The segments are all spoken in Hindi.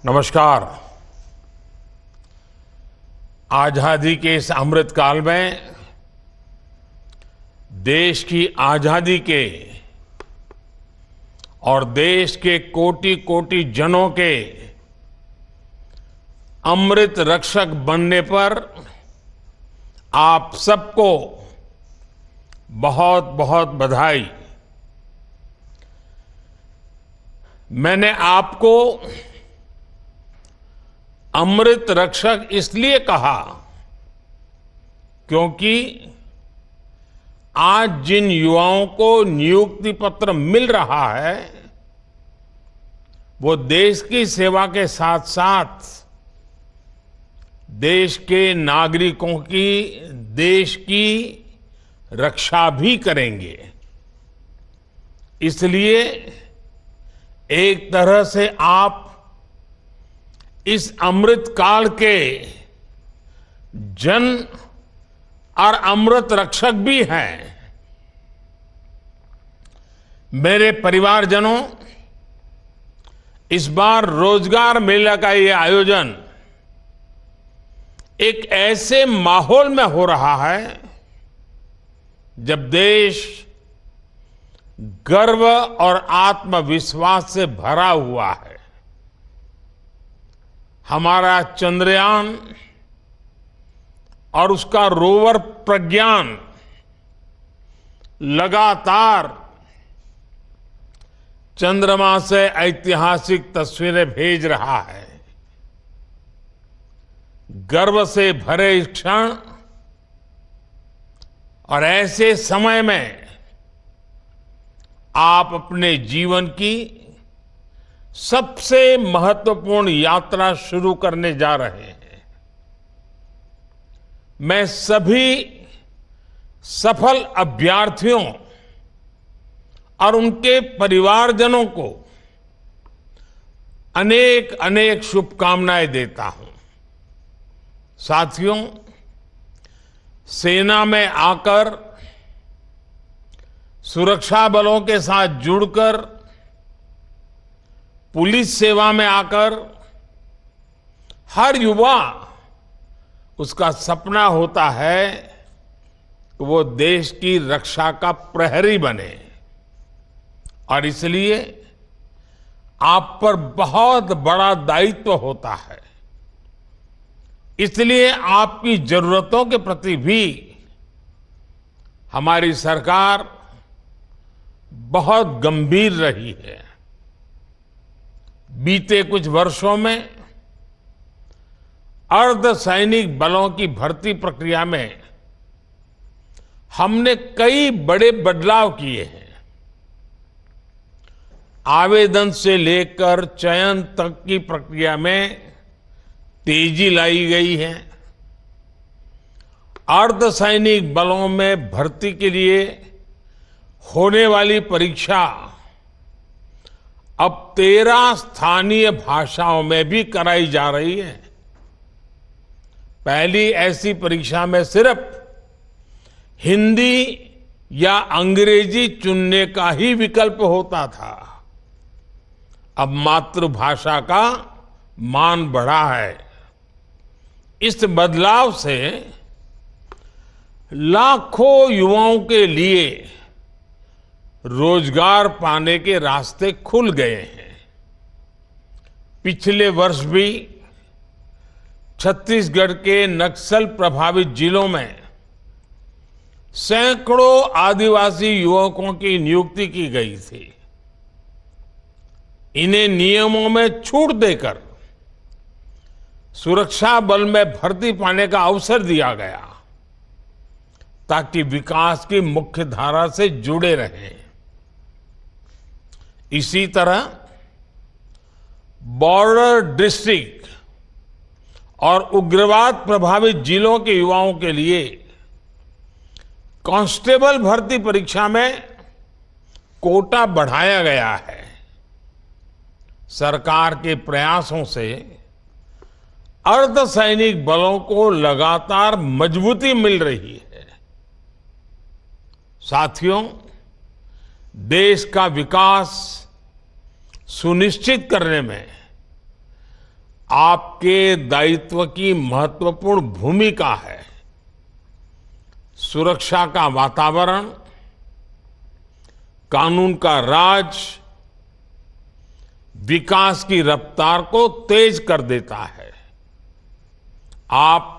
नमस्कार। आजादी के इस अमृत काल में देश की आजादी के और देश के कोटि कोटि जनों के अमृत रक्षक बनने पर आप सबको बहुत बहुत बधाई। मैंने आपको अमृत रक्षक इसलिए कहा क्योंकि आज जिन युवाओं को नियुक्ति पत्र मिल रहा है वो देश की सेवा के साथ साथ देश के नागरिकों की, देश की रक्षा भी करेंगे। इसलिए एक तरह से आप इस अमृत काल के जन और अमृत रक्षक भी हैं। मेरे परिवारजनों, इस बार रोजगार मेला का ये आयोजन एक ऐसे माहौल में हो रहा है जब देश गर्व और आत्मविश्वास से भरा हुआ है। हमारा चंद्रयान और उसका रोवर प्रज्ञान लगातार चंद्रमा से ऐतिहासिक तस्वीरें भेज रहा है। गर्व से भरे इस क्षण और ऐसे समय में आप अपने जीवन की सबसे महत्वपूर्ण यात्रा शुरू करने जा रहे हैं। मैं सभी सफल अभ्यर्थियों और उनके परिवारजनों को अनेक अनेक शुभकामनाएं देता हूं। साथियों, सेना में आकर सुरक्षा बलों के साथ जुड़कर पुलिस सेवा में आकर हर युवा उसका सपना होता है कि वो देश की रक्षा का प्रहरी बने। और इसलिए आप पर बहुत बड़ा दायित्व होता है। इसलिए आपकी जरूरतों के प्रति भी हमारी सरकार बहुत गंभीर रही है। बीते कुछ वर्षों में अर्धसैनिक बलों की भर्ती प्रक्रिया में हमने कई बड़े बदलाव किए हैं। आवेदन से लेकर चयन तक की प्रक्रिया में तेजी लाई गई है। अर्धसैनिक बलों में भर्ती के लिए होने वाली परीक्षा अब 13 स्थानीय भाषाओं में भी कराई जा रही है। पहली ऐसी परीक्षा में सिर्फ हिंदी या अंग्रेजी चुनने का ही विकल्प होता था। अब मातृभाषा का मान बढ़ा है। इस बदलाव से लाखों युवाओं के लिए रोजगार पाने के रास्ते खुल गए हैं। पिछले वर्ष भी छत्तीसगढ़ के नक्सल प्रभावित जिलों में सैकड़ों आदिवासी युवकों की नियुक्ति की गई थी। इन्हें नियमों में छूट देकर सुरक्षा बल में भर्ती पाने का अवसर दिया गया ताकि विकास की मुख्य धारा से जुड़े रहें। इसी तरह बॉर्डर डिस्ट्रिक्ट और उग्रवाद प्रभावित जिलों के युवाओं के लिए कांस्टेबल भर्ती परीक्षा में कोटा बढ़ाया गया है। सरकार के प्रयासों से अर्धसैनिक बलों को लगातार मजबूती मिल रही है। साथियों, देश का विकास सुनिश्चित करने में आपके दायित्व की महत्वपूर्ण भूमिका है। सुरक्षा का वातावरण, कानून का राज विकास की रफ्तार को तेज कर देता है। आप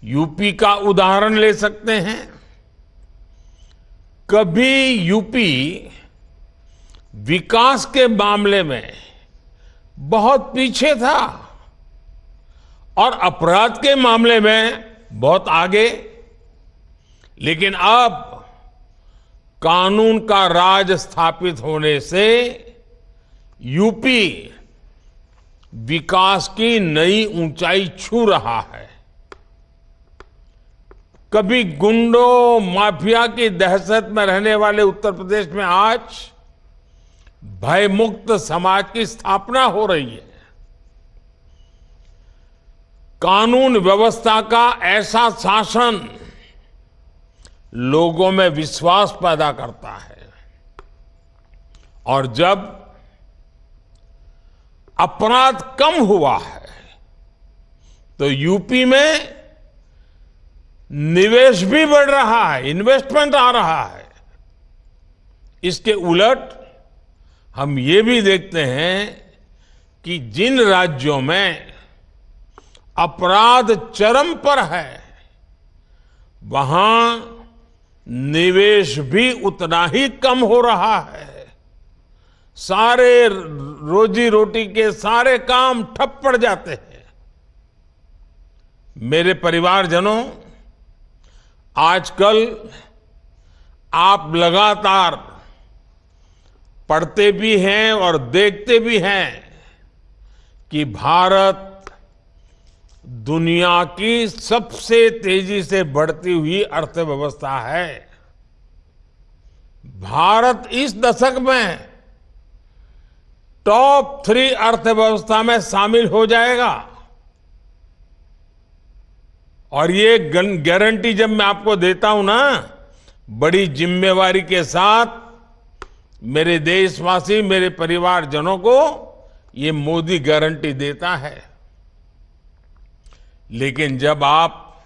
यूपी का उदाहरण ले सकते हैं। कभी यूपी विकास के मामले में बहुत पीछे था और अपराध के मामले में बहुत आगे, लेकिन अब कानून का राज स्थापित होने से यूपी विकास की नई ऊंचाई छू रहा है। कभी गुंडों माफिया की दहशत में रहने वाले उत्तर प्रदेश में आज भयमुक्त समाज की स्थापना हो रही है। कानून व्यवस्था का ऐसा शासन लोगों में विश्वास पैदा करता है और जब अपराध कम हुआ है तो यूपी में निवेश भी बढ़ रहा है, इन्वेस्टमेंट आ रहा है। इसके उलट हम ये भी देखते हैं कि जिन राज्यों में अपराध चरम पर है वहां निवेश भी उतना ही कम हो रहा है। सारे रोजी रोटी के सारे काम ठप पड़ जाते हैं। मेरे परिवारजनों, आजकल आप लगातार पढ़ते भी हैं और देखते भी हैं कि भारत दुनिया की सबसे तेजी से बढ़ती हुई अर्थव्यवस्था है। भारत इस दशक में टॉप 3 अर्थव्यवस्था में शामिल हो जाएगा और ये गारंटी जब मैं आपको देता हूं ना, बड़ी जिम्मेवारी के साथ मेरे देशवासी, मेरे परिवारजनों को ये मोदी गारंटी देता है। लेकिन जब आप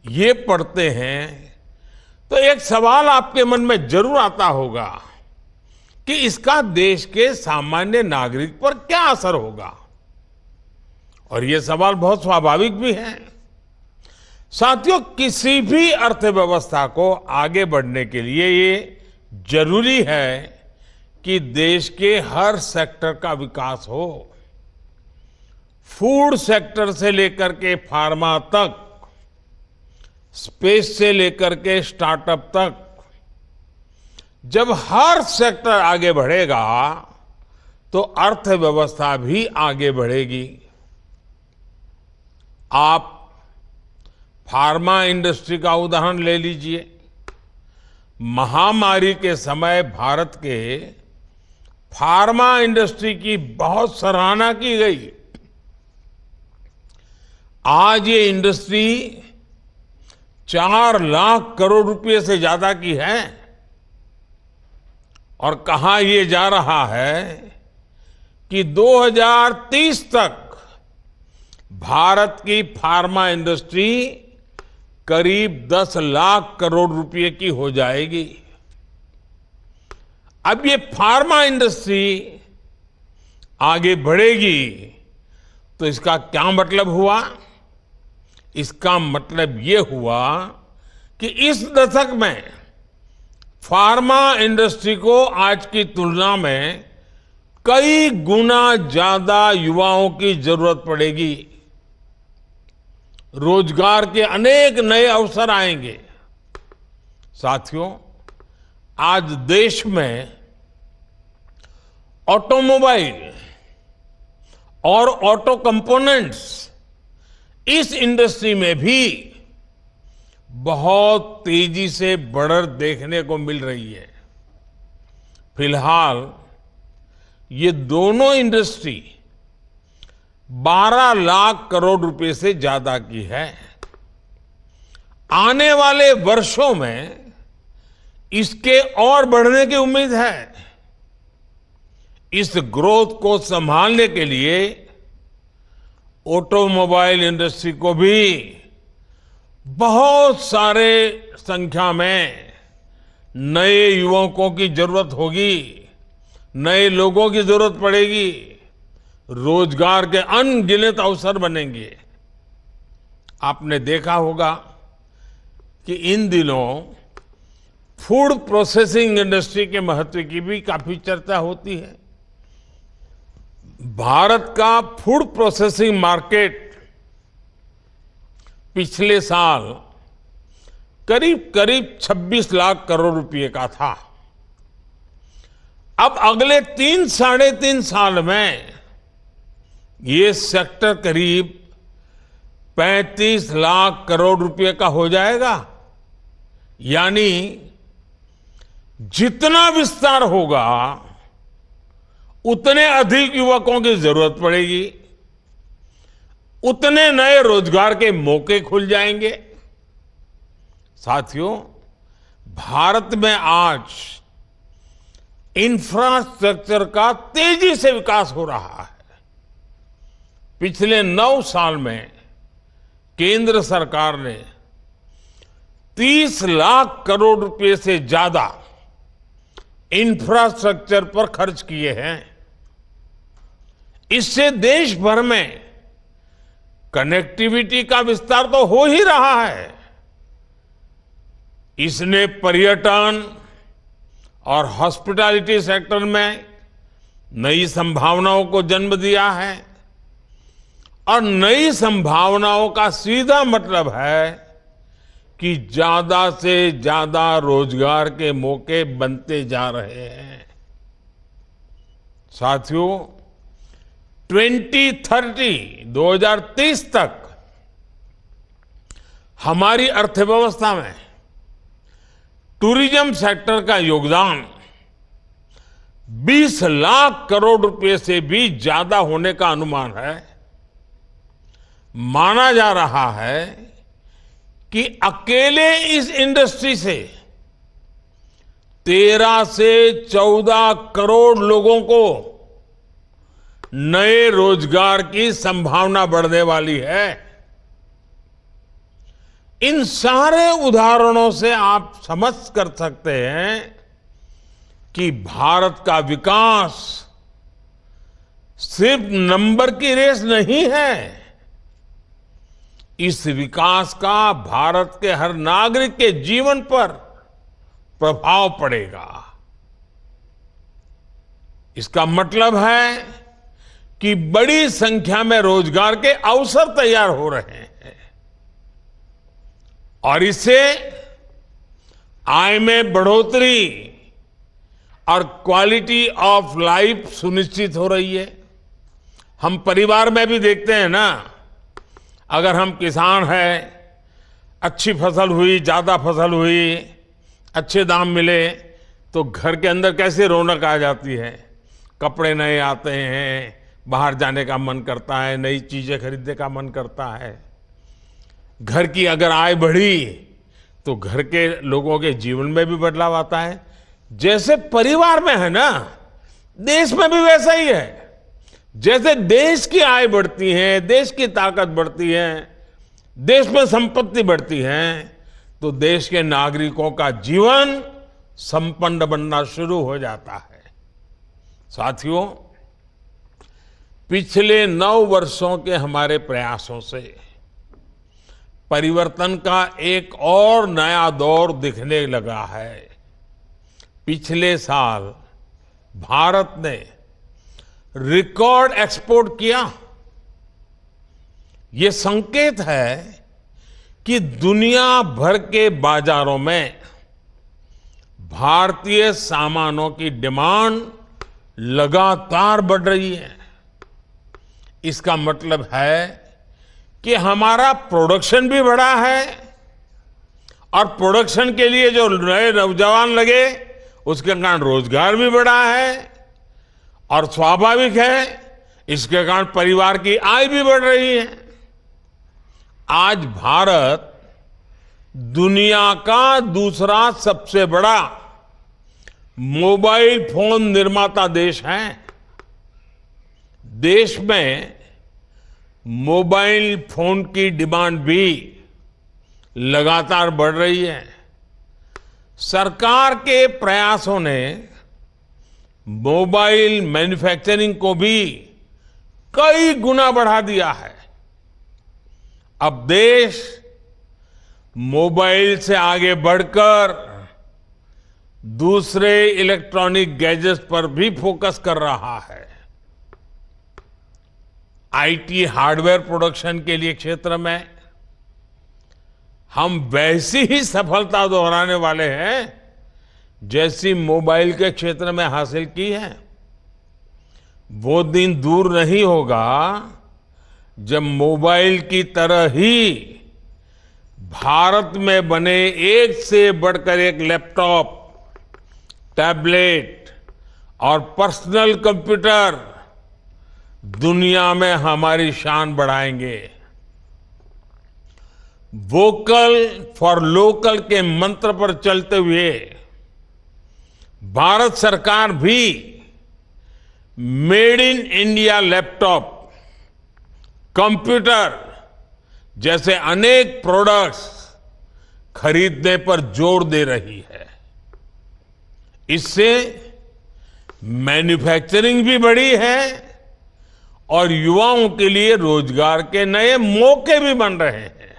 ये पढ़ते हैं तो एक सवाल आपके मन में जरूर आता होगा कि इसका देश के सामान्य नागरिक पर क्या असर होगा। और ये सवाल बहुत स्वाभाविक भी है। साथियों, किसी भी अर्थव्यवस्था को आगे बढ़ने के लिए ये जरूरी है कि देश के हर सेक्टर का विकास हो। फूड सेक्टर से लेकर के फार्मा तक, स्पेस से लेकर के स्टार्टअप तक, जब हर सेक्टर आगे बढ़ेगा तो अर्थव्यवस्था भी आगे बढ़ेगी। आप फार्मा इंडस्ट्री का उदाहरण ले लीजिए। महामारी के समय भारत के फार्मा इंडस्ट्री की बहुत सराहना की गई। आज ये इंडस्ट्री 4 लाख करोड़ रुपए से ज्यादा की है और कहा यह जा रहा है कि 2030 तक भारत की फार्मा इंडस्ट्री करीब 10 लाख करोड़ रुपए की हो जाएगी। अब ये फार्मा इंडस्ट्री आगे बढ़ेगी तो इसका क्या मतलब हुआ? इसका मतलब ये हुआ कि इस दशक में फार्मा इंडस्ट्री को आज की तुलना में कई गुना ज्यादा युवाओं की जरूरत पड़ेगी। रोजगार के अनेक नए अवसर आएंगे। साथियों, आज देश में ऑटोमोबाइल और ऑटो कंपोनेंट्स, इस इंडस्ट्री में भी बहुत तेजी से बढ़त देखने को मिल रही है। फिलहाल ये दोनों इंडस्ट्री 12 लाख करोड़ रुपए से ज्यादा की है। आने वाले वर्षों में इसके और बढ़ने की उम्मीद है। इस ग्रोथ को संभालने के लिए ऑटोमोबाइल इंडस्ट्री को भी बहुत सारे संख्या में नए युवकों की जरूरत होगी, नए लोगों की जरूरत पड़ेगी, रोजगार के अनगिनत अवसर बनेंगे। आपने देखा होगा कि इन दिनों फूड प्रोसेसिंग इंडस्ट्री के महत्व की भी काफी चर्चा होती है। भारत का फूड प्रोसेसिंग मार्केट पिछले साल करीब करीब 26 लाख करोड़ रुपए का था। अब अगले 3-3.5 साल में ये सेक्टर करीब 35 लाख करोड़ रुपए का हो जाएगा। यानी जितना विस्तार होगा उतने अधिक युवकों की जरूरत पड़ेगी, उतने नए रोजगार के मौके खुल जाएंगे। साथियों, भारत में आज इंफ्रास्ट्रक्चर का तेजी से विकास हो रहा है। पिछले 9 साल में केंद्र सरकार ने 30 लाख करोड़ रुपए से ज्यादा इंफ्रास्ट्रक्चर पर खर्च किए हैं। इससे देश भर में कनेक्टिविटी का विस्तार तो हो ही रहा है, इसने पर्यटन और हॉस्पिटैलिटी सेक्टर में नई संभावनाओं को जन्म दिया है। और नई संभावनाओं का सीधा मतलब है कि ज्यादा से ज्यादा रोजगार के मौके बनते जा रहे हैं। साथियों, 2030 तक हमारी अर्थव्यवस्था में टूरिज्म सेक्टर का योगदान 20 लाख करोड़ रुपए से भी ज्यादा होने का अनुमान है। माना जा रहा है कि अकेले इस इंडस्ट्री से 13 से 14 करोड़ लोगों को नए रोजगार की संभावना बढ़ने वाली है। इन सारे उदाहरणों से आप समझ कर सकते हैं कि भारत का विकास सिर्फ नंबर की रेस नहीं है। इस विकास का भारत के हर नागरिक के जीवन पर प्रभाव पड़ेगा। इसका मतलब है कि बड़ी संख्या में रोजगार के अवसर तैयार हो रहे हैं और इससे आय में बढ़ोतरी और क्वालिटी ऑफ लाइफ सुनिश्चित हो रही है। हम परिवार में भी देखते हैं ना, अगर हम किसान हैं, अच्छी फसल हुई, ज्यादा फसल हुई, अच्छे दाम मिले तो घर के अंदर कैसे रौनक आ जाती है। कपड़े नए आते हैं, बाहर जाने का मन करता है, नई चीजें खरीदने का मन करता है। घर की अगर आय बढ़ी तो घर के लोगों के जीवन में भी बदलाव आता है। जैसे परिवार में है ना, देश में भी वैसा ही है। जैसे देश की आय बढ़ती है, देश की ताकत बढ़ती है, देश में संपत्ति बढ़ती है, तो देश के नागरिकों का जीवन संपन्न बनना शुरू हो जाता है। साथियों, पिछले 9 वर्षों के हमारे प्रयासों से परिवर्तन का एक और नया दौर दिखने लगा है। पिछले साल भारत ने रिकॉर्ड एक्सपोर्ट किया। ये संकेत है कि दुनिया भर के बाजारों में भारतीय सामानों की डिमांड लगातार बढ़ रही है। इसका मतलब है कि हमारा प्रोडक्शन भी बढ़ा है और प्रोडक्शन के लिए जो नए नौजवान लगे उसके कारण रोजगार भी बढ़ा है और स्वाभाविक है इसके कारण परिवार की आय भी बढ़ रही है। आज भारत दुनिया का दूसरा सबसे बड़ा मोबाइल फोन निर्माता देश है। देश में मोबाइल फोन की डिमांड भी लगातार बढ़ रही है। सरकार के प्रयासों ने मोबाइल मैन्युफैक्चरिंग को भी कई गुना बढ़ा दिया है। अब देश मोबाइल से आगे बढ़कर दूसरे इलेक्ट्रॉनिक गैजेट्स पर भी फोकस कर रहा है। आईटी हार्डवेयर प्रोडक्शन के लिए क्षेत्र में हम वैसी ही सफलता दोहराने वाले हैं जैसी मोबाइल के क्षेत्र में हासिल की है। वो दिन दूर नहीं होगा जब मोबाइल की तरह ही भारत में बने एक से बढ़कर एक लैपटॉप, टैबलेट और पर्सनल कंप्यूटर दुनिया में हमारी शान बढ़ाएंगे। वोकल फॉर लोकल के मंत्र पर चलते हुए भारत सरकार भी made in India laptop, computer जैसे अनेक प्रोडक्ट्स खरीदने पर जोर दे रही है। इससे मैन्युफैक्चरिंग भी बढ़ी है और युवाओं के लिए रोजगार के नए मौके भी बन रहे हैं।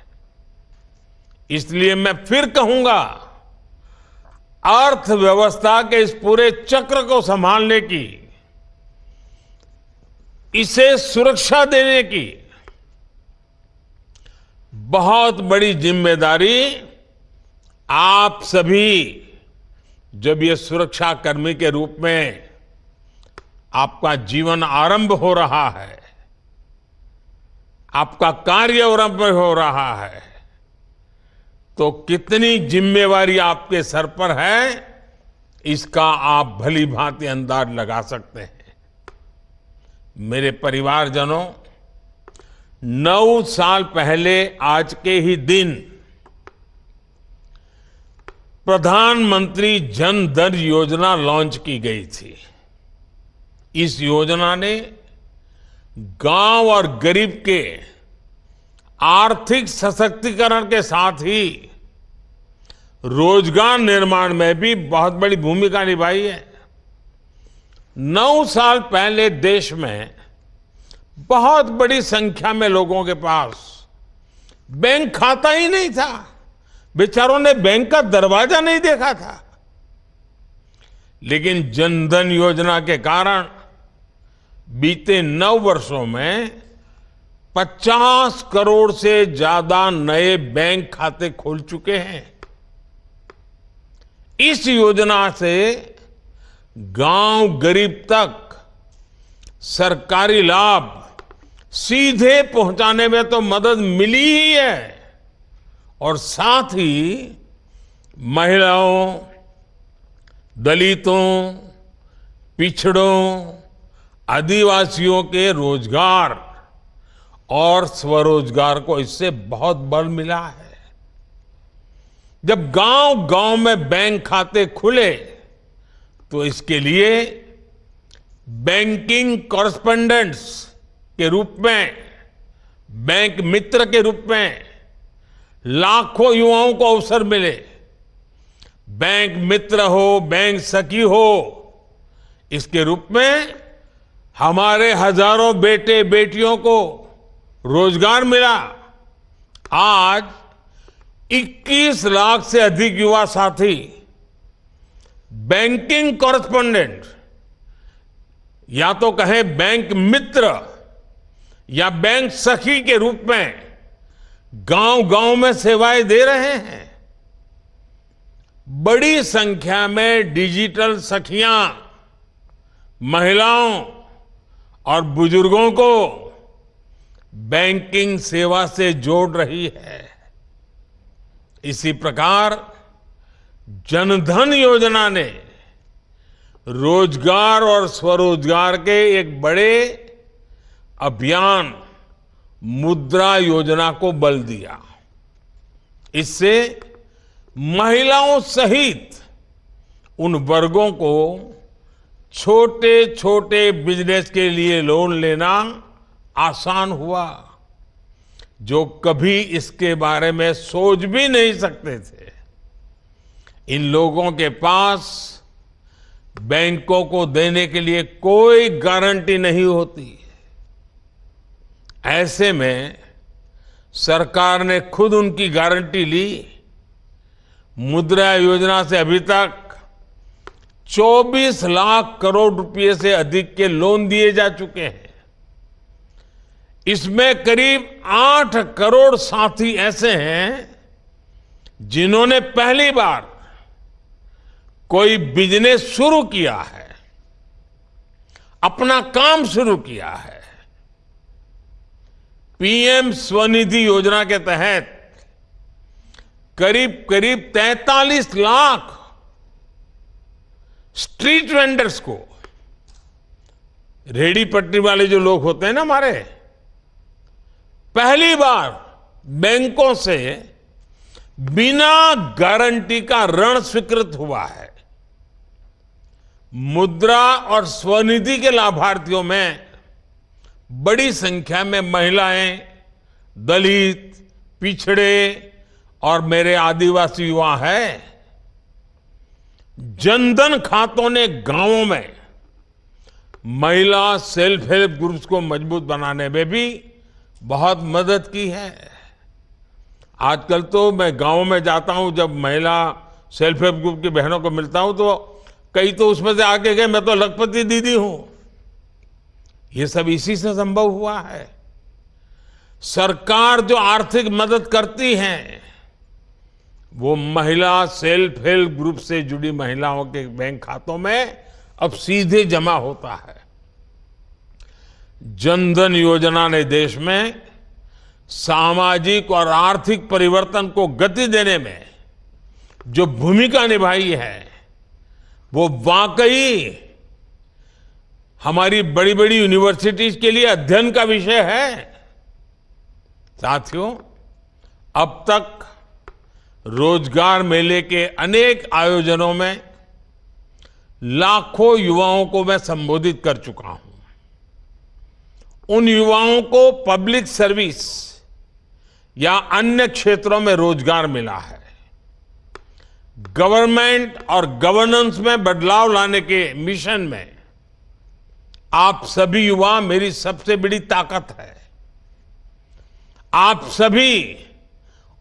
इसलिए मैं फिर कहूंगा, अर्थव्यवस्था के इस पूरे चक्र को संभालने की, इसे सुरक्षा देने की बहुत बड़ी जिम्मेदारी आप सभी, जब ये सुरक्षा कर्मी के रूप में आपका जीवन आरंभ हो रहा है, आपका कार्य आरंभ हो रहा है, तो कितनी जिम्मेवारी आपके सर पर है, इसका आप भली भांति अंदाज लगा सकते हैं। मेरे परिवारजनों, 9 साल पहले आज के ही दिन प्रधानमंत्री जन धन योजना लॉन्च की गई थी। इस योजना ने गांव और गरीब के आर्थिक सशक्तिकरण के साथ ही रोजगार निर्माण में भी बहुत बड़ी भूमिका निभाई है। 9 साल पहले देश में बहुत बड़ी संख्या में लोगों के पास बैंक खाता ही नहीं था। बेचारों ने बैंक का दरवाजा नहीं देखा था। लेकिन जनधन योजना के कारण बीते 9 वर्षों में 50 करोड़ से ज्यादा नए बैंक खाते खोल चुके हैं। इस योजना से गांव गरीब तक सरकारी लाभ सीधे पहुंचाने में तो मदद मिली ही है, और साथ ही महिलाओं, दलितों, पिछड़ों, आदिवासियों के रोजगार और स्वरोजगार को इससे बहुत बल मिला है। जब गांव गांव में बैंक खाते खुले तो इसके लिए बैंकिंग कॉरेस्पोंडेंट्स के रूप में, बैंक मित्र के रूप में लाखों युवाओं को अवसर मिले। बैंक मित्र हो, बैंक सखी हो, इसके रूप में हमारे हजारों बेटे बेटियों को रोजगार मिला। आज 21 लाख से अधिक युवा साथी बैंकिंग कॉरेस्पोंडेंट, या तो कहें बैंक मित्र या बैंक सखी के रूप में गांव गांव में सेवाएं दे रहे हैं। बड़ी संख्या में डिजिटल सखियां महिलाओं और बुजुर्गों को बैंकिंग सेवा से जोड़ रही है। इसी प्रकार जनधन योजना ने रोजगार और स्वरोजगार के एक बड़े अभियान मुद्रा योजना को बल दिया। इससे महिलाओं सहित उन वर्गों को छोटे छोटे बिजनेस के लिए लोन लेना आसान हुआ। जो कभी इसके बारे में सोच भी नहीं सकते थे। इन लोगों के पास बैंकों को देने के लिए कोई गारंटी नहीं होती। ऐसे में सरकार ने खुद उनकी गारंटी ली। मुद्रा योजना से अभी तक 24 लाख करोड़ रुपए से अधिक के लोन दिए जा चुके हैं। इसमें करीब 8 करोड़ साथी ऐसे हैं जिन्होंने पहली बार कोई बिजनेस शुरू किया है, अपना काम शुरू किया है। पीएम स्वनिधि योजना के तहत करीब करीब 43 लाख स्ट्रीट वेंडर्स को, रेहड़ी पटरी वाले जो लोग होते हैं ना हमारे, पहली बार बैंकों से बिना गारंटी का ऋण स्वीकृत हुआ है। मुद्रा और स्वनिधि के लाभार्थियों में बड़ी संख्या में महिलाएं, दलित, पिछड़े और मेरे आदिवासी युवा हैं। जनधन खातों ने गांवों में महिला सेल्फ हेल्प ग्रुप्स को मजबूत बनाने में भी बहुत मदद की है। आजकल तो मैं गांव में जाता हूं, जब महिला सेल्फ हेल्प ग्रुप की बहनों को मिलता हूं तो कई तो उसमें से आगे गए, मैं तो लखपति दीदी हूं। ये सब इसी से संभव हुआ है। सरकार जो आर्थिक मदद करती है वो महिला सेल्फ हेल्प ग्रुप से जुड़ी महिलाओं के बैंक खातों में अब सीधे जमा होता है। जनधन योजना ने देश में सामाजिक और आर्थिक परिवर्तन को गति देने में जो भूमिका निभाई है वो वाकई हमारी बड़ी बड़ी यूनिवर्सिटीज के लिए अध्ययन का विषय है। साथियों, अब तक रोजगार मेले के अनेक आयोजनों में लाखों युवाओं को मैं संबोधित कर चुका हूं। उन युवाओं को पब्लिक सर्विस या अन्य क्षेत्रों में रोजगार मिला है। गवर्नमेंट और गवर्नेंस में बदलाव लाने के मिशन में आप सभी युवा मेरी सबसे बड़ी ताकत है। आप सभी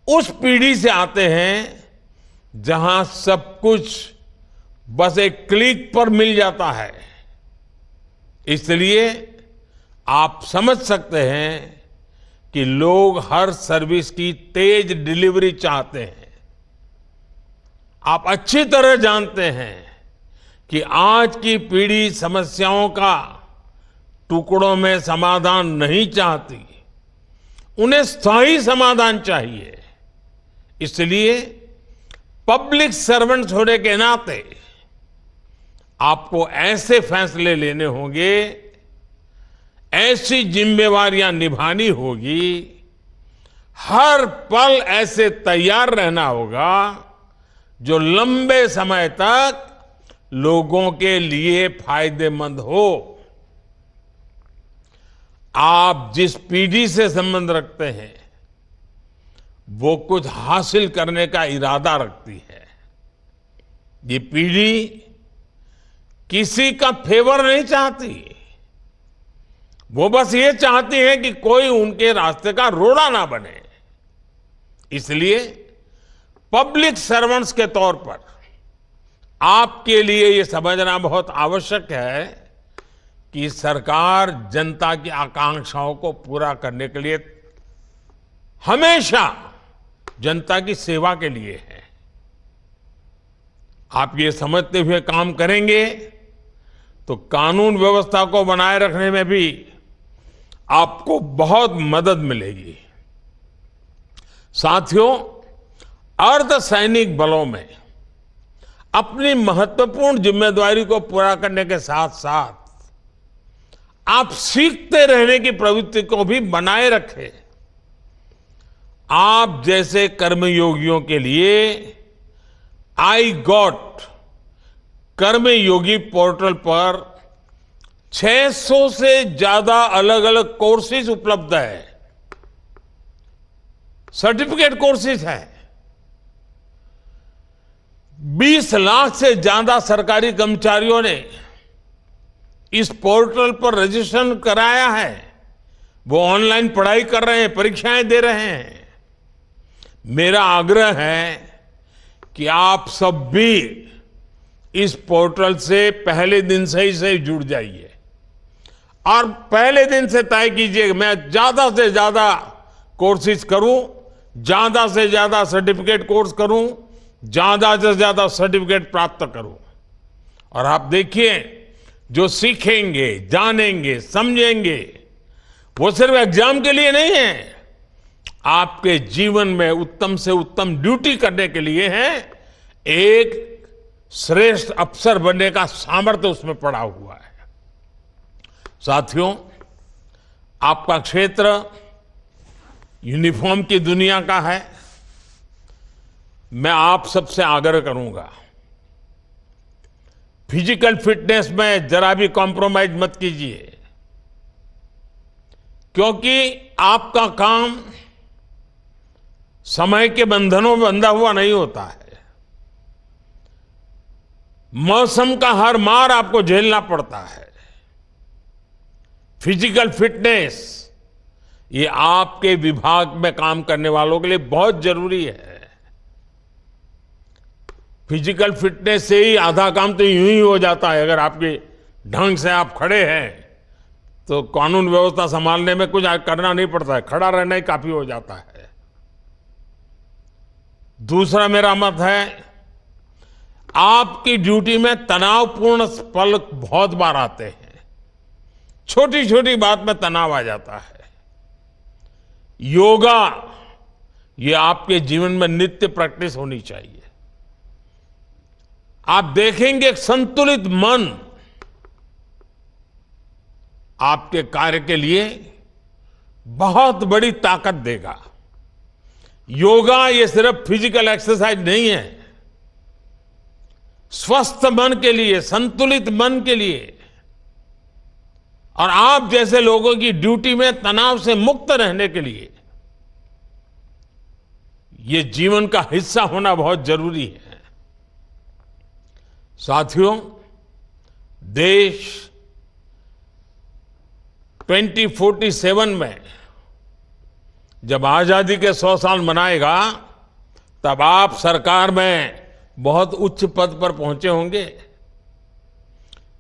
उस पीढ़ी से आते हैं जहां सब कुछ बस एक क्लिक पर मिल जाता है। इसलिए आप समझ सकते हैं कि लोग हर सर्विस की तेज डिलीवरी चाहते हैं। आप अच्छी तरह जानते हैं कि आज की पीढ़ी समस्याओं का टुकड़ों में समाधान नहीं चाहती, उन्हें स्थायी समाधान चाहिए। इसलिए पब्लिक सर्वेंट्स होने के नाते आपको ऐसे फैसले लेने होंगे, ऐसी जिम्मेवारियां निभानी होगी, हर पल ऐसे तैयार रहना होगा जो लंबे समय तक लोगों के लिए फायदेमंद हो। आप जिस पीढ़ी से संबंध रखते हैं वो कुछ हासिल करने का इरादा रखती है। ये पीढ़ी किसी का फेवर नहीं चाहती, वो बस ये चाहती है कि कोई उनके रास्ते का रोड़ा ना बने। इसलिए पब्लिक सर्वेंट्स के तौर पर आपके लिए ये समझना बहुत आवश्यक है कि सरकार जनता की आकांक्षाओं को पूरा करने के लिए हमेशा जनता की सेवा के लिए है। आप ये समझते हुए काम करेंगे तो कानून व्यवस्था को बनाए रखने में भी आपको बहुत मदद मिलेगी। साथियों, अर्धसैनिक बलों में अपनी महत्वपूर्ण जिम्मेदारी को पूरा करने के साथ साथ आप सीखते रहने की प्रवृत्ति को भी बनाए रखें। आप जैसे कर्मयोगियों के लिए आई गॉट कर्मयोगी पोर्टल पर 600 से ज्यादा अलग अलग कोर्सेज उपलब्ध है। सर्टिफिकेट कोर्सेज हैं। 20 लाख से ज्यादा सरकारी कर्मचारियों ने इस पोर्टल पर रजिस्ट्रेशन कराया है। वो ऑनलाइन पढ़ाई कर रहे हैं, परीक्षाएं दे रहे हैं। मेरा आग्रह है कि आप सब भी इस पोर्टल से पहले दिन से ही जुड़ जाइए और पहले दिन से तय कीजिए मैं ज्यादा से ज्यादा कोर्सेज करूं, ज्यादा से ज्यादा सर्टिफिकेट कोर्स करूं, ज्यादा से ज्यादा सर्टिफिकेट प्राप्त करूं। और आप देखिए, जो सीखेंगे, जानेंगे, समझेंगे, वो सिर्फ एग्जाम के लिए नहीं है, आपके जीवन में उत्तम से उत्तम ड्यूटी करने के लिए है। एक श्रेष्ठ अफसर बनने का सामर्थ्य उसमें पड़ा हुआ है। साथियों, आपका क्षेत्र यूनिफॉर्म की दुनिया का है। मैं आप सबसे आग्रह करूंगा, फिजिकल फिटनेस में जरा भी कॉम्प्रोमाइज मत कीजिए, क्योंकि आपका काम समय के बंधनों में बंधा हुआ नहीं होता है। मौसम का हर मार आपको झेलना पड़ता है। फिजिकल फिटनेस ये आपके विभाग में काम करने वालों के लिए बहुत जरूरी है। फिजिकल फिटनेस से ही आधा काम तो यूं ही हो जाता है। अगर आपके ढंग से आप खड़े हैं तो कानून व्यवस्था संभालने में कुछ करना नहीं पड़ता है, खड़ा रहना ही काफी हो जाता है। दूसरा मेरा मत है, आपकी ड्यूटी में तनावपूर्ण पल बहुत बार आते हैं। छोटी छोटी बात में तनाव आ जाता है। योगा ये आपके जीवन में नित्य प्रैक्टिस होनी चाहिए। आप देखेंगे एक संतुलित मन आपके कार्य के लिए बहुत बड़ी ताकत देगा। योगा ये सिर्फ फिजिकल एक्सरसाइज नहीं है। स्वस्थ मन के लिए, संतुलित मन के लिए और आप जैसे लोगों की ड्यूटी में तनाव से मुक्त रहने के लिए ये जीवन का हिस्सा होना बहुत जरूरी है। साथियों, देश 2047 में जब आजादी के 100 साल मनाएगा, तब आप सरकार में बहुत उच्च पद पर पहुंचे होंगे।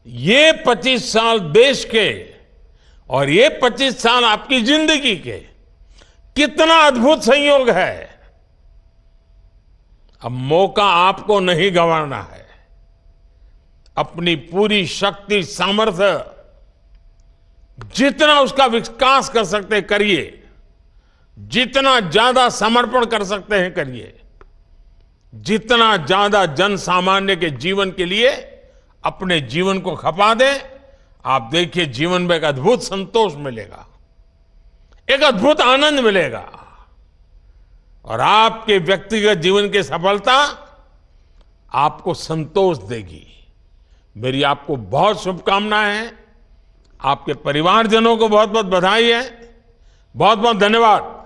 ये 25 साल देश के और ये 25 साल आपकी जिंदगी के कितना अद्भुत संयोग है। अब मौका आपको नहीं गंवाना है। अपनी पूरी शक्ति, सामर्थ्य, जितना उसका विकास कर सकते हैं करिए, जितना ज्यादा समर्पण कर सकते हैं करिए, जितना ज्यादा जन सामान्य के जीवन के लिए अपने जीवन को खपा दें। आप देखिए, जीवन में एक अद्भुत संतोष मिलेगा, एक अद्भुत आनंद मिलेगा और आपके व्यक्तिगत जीवन की सफलता आपको संतोष देगी। मेरी आपको बहुत शुभकामनाएं हैं। आपके परिवारजनों को बहुत बहुत बधाई है। बहुत बहुत धन्यवाद।